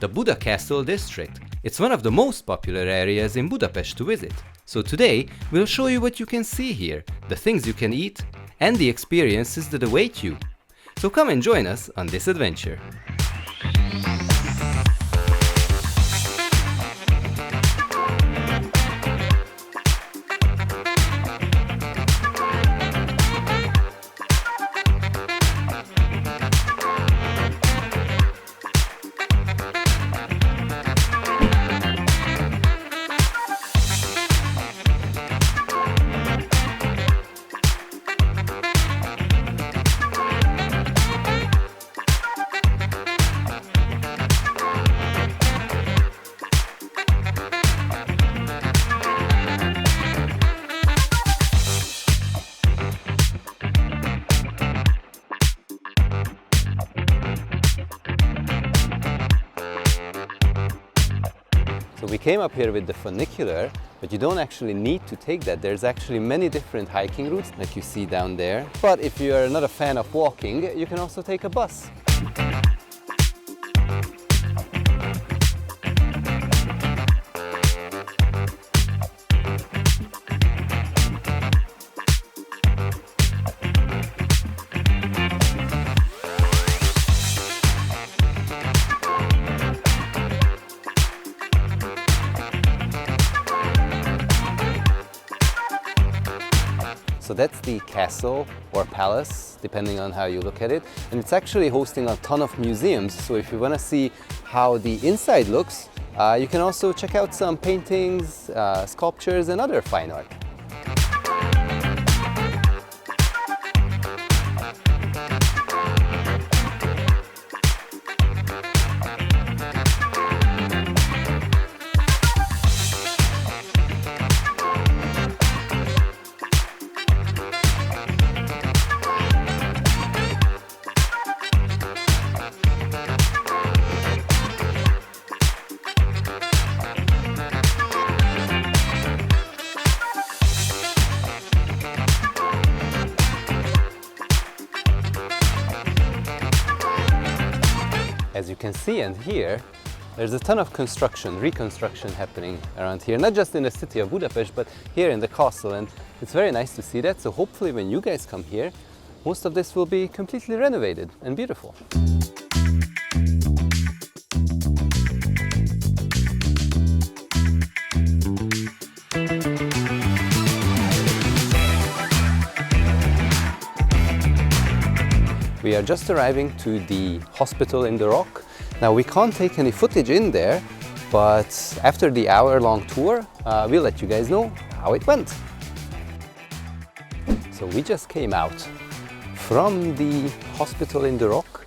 the Buda Castle District. It's one of the most popular areas in Budapest to visit. So today, we'll show you what you can see here, the things you can eat, and the experiences that await you. So come and join us on this adventure. So we came up here with the funicular, but you don't actually need to take that. There's actually many different hiking routes like you see down there. But if you are not a fan of walking, you can also take a bus. So that's the castle or palace, depending on how you look at it. And it's actually hosting a ton of museums. So if you want to see how the inside looks, you can also check out some paintings, sculptures, and other fine art. As you can see and hear, there's a ton of reconstruction happening around here, not just in the city of Budapest, but here in the castle, and it's very nice to see that. So hopefully when you guys come here, most of this will be completely renovated and beautiful. We are just arriving to the hospital in the rock. Now we can't take any footage in there, but after the hour-long tour, we'll let you guys know how it went. So we just came out from the hospital in the rock,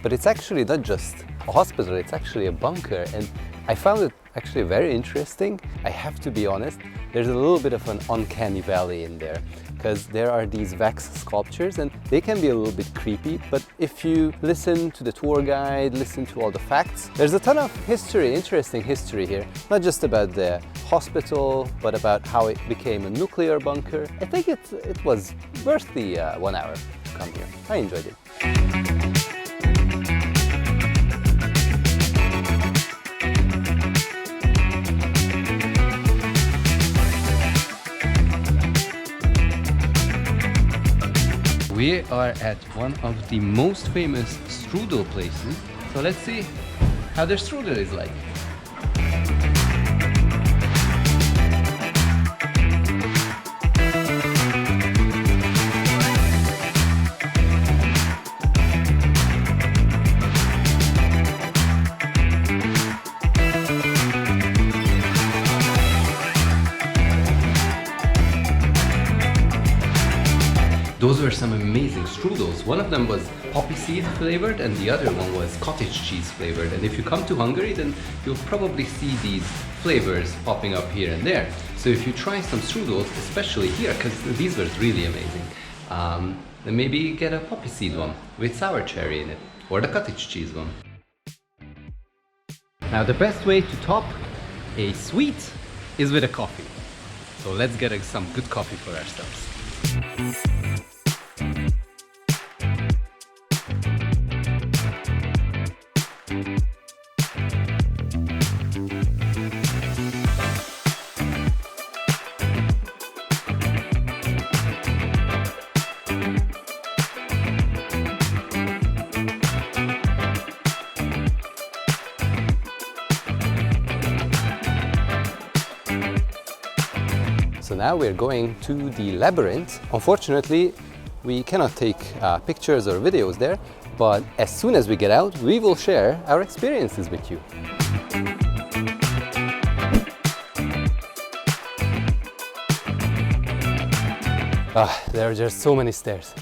but it's actually not just a hospital, it's actually a bunker, and I found it actually very interesting. I have to be honest, there's a little bit of an uncanny valley in there, because there are these wax sculptures and they can be a little bit creepy, but if you listen to the tour guide, listen to all the facts, there's a ton of history, interesting history here. Not just about the hospital, but about how it became a nuclear bunker. I think it was worth the 1 hour to come here. I enjoyed it. We are at one of the most famous strudel places. So let's see how their strudel is like. Those were some amazing strudels. One of them was poppy seed flavored and the other one was cottage cheese flavored. And if you come to Hungary, then you'll probably see these flavors popping up here and there. So if you try some strudels, especially here, because these were really amazing, then maybe get a poppy seed one with sour cherry in it, or the cottage cheese one. Now the best way to top a sweet is with a coffee. So let's get some good coffee for ourselves. now we're going to the Labyrinth. Unfortunately, we cannot take pictures or videos there, but as soon as we get out, we will share our experiences with you. There are just so many stairs.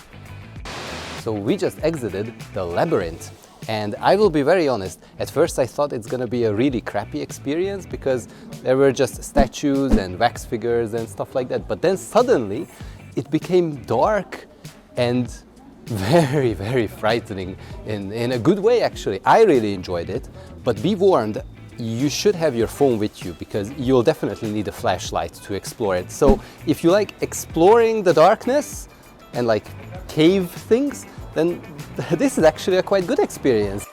So we just exited the Labyrinth. And I will be very honest, at first I thought it's gonna be a really crappy experience because there were just statues and wax figures and stuff like that. But then suddenly it became dark and very, very frightening in a good way actually. I really enjoyed it, but be warned, you should have your phone with you because you'll definitely need a flashlight to explore it. So if you like exploring the darkness and like cave things, then this is actually a quite good experience.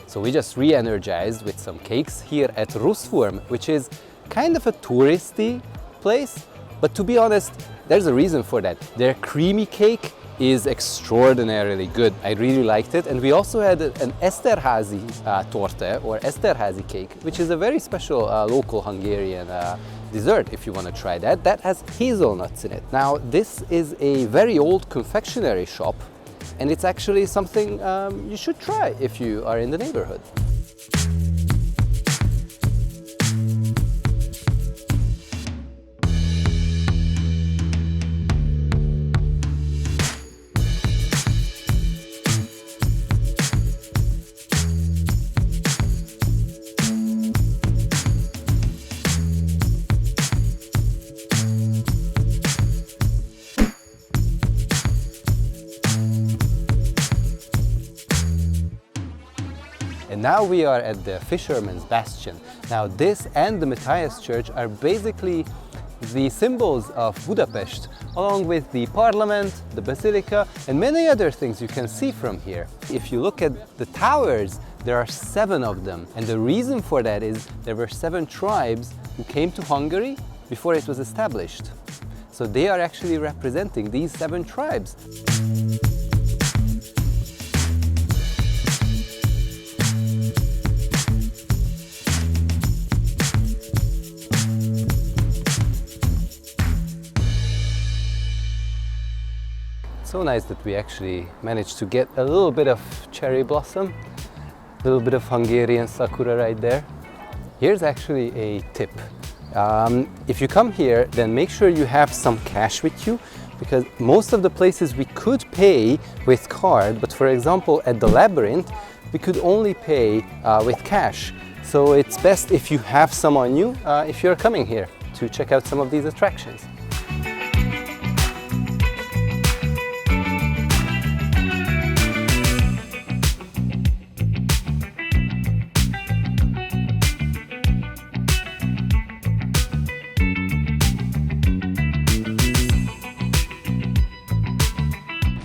So we just re-energized with some cakes here at Ruszwurm, which is kind of a touristy place, but to be honest, there's a reason for that. Their creamy cake is extraordinarily good. I really liked it. And we also had an Esterházy torte or Esterházy cake, which is a very special local Hungarian dessert if you want to try that. That has hazelnuts in it. Now, this is a very old confectionery shop, and it's actually something you should try if you are in the neighborhood. And now we are at the Fishermans Bastion. Now this and the Matthias Church are basically the symbols of Budapest, along with the Parliament, the Basilica, and many other things you can see from here. If you look at the towers, there are 7 of them. And the reason for that is there were 7 tribes who came to Hungary before it was established. So they are actually representing these 7 tribes. So nice that we actually managed to get a little bit of cherry blossom, a little bit of Hungarian sakura right there. Here's actually a tip. If you come here, then make sure you have some cash with you, because most of the places we could pay with card, but for example at the Labyrinth we could only pay with cash. So it's best if you have some on you if you're coming here to check out some of these attractions.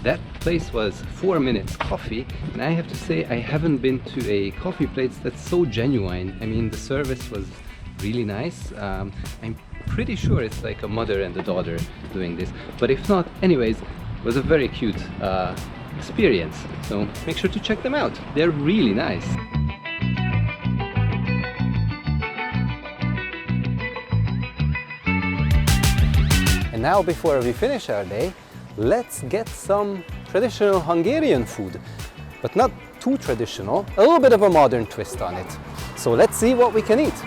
That place was 4 Minutes Coffee, and I have to say I haven't been to a coffee place that's so genuine. I mean, the service was really nice. I'm pretty sure it's like a mother and a daughter doing this, but if not, anyways, it was a very cute experience. So make sure to check them out. They're really nice. And now, before we finish our day, let's get some traditional Hungarian food, but not too traditional, a little bit of a modern twist on it. So let's see what we can eat.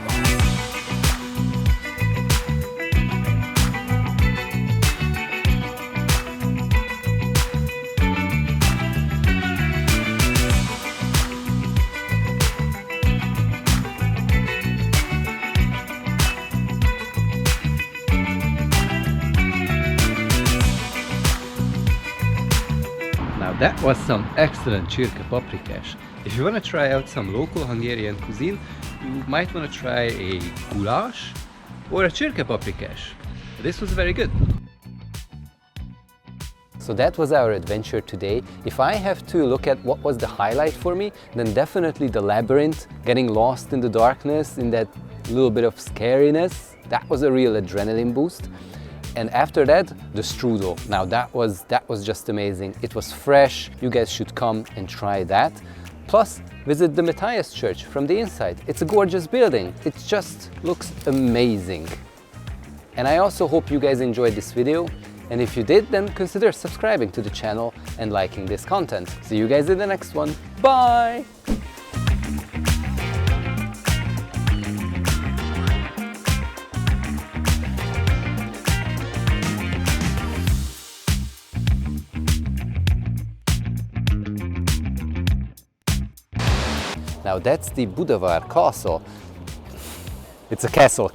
That was some excellent csirke paprikás. If you want to try out some local Hungarian cuisine, you might want to try a goulash or a csirke paprikás. This was very good. So that was our adventure today. If I have to look at what was the highlight for me, then definitely the labyrinth, getting lost in the darkness, in that little bit of scariness, that was a real adrenaline boost. And after that, the strudel. Now that was just amazing. It was fresh. You guys should come and try that. Plus, visit the Matthias Church from the inside. It's a gorgeous building. It just looks amazing. And I also hope you guys enjoyed this video. And if you did, then consider subscribing to the channel and liking this content. See you guys in the next one. Bye! Now that's the Buda Castle. It's a castle.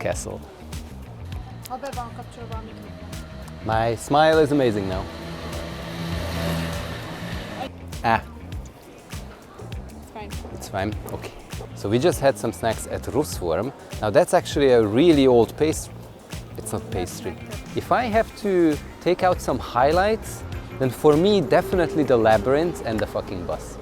Ha be van kapcsolva a mikrofon. My smile is amazing now. Ah, It's fine. it's fine. Okay. So we just had some snacks at Ruszwurm. Now that's actually a really old pastry. It's not pastry. If I have to take out some highlights, then for me definitely the labyrinth and the fucking bus.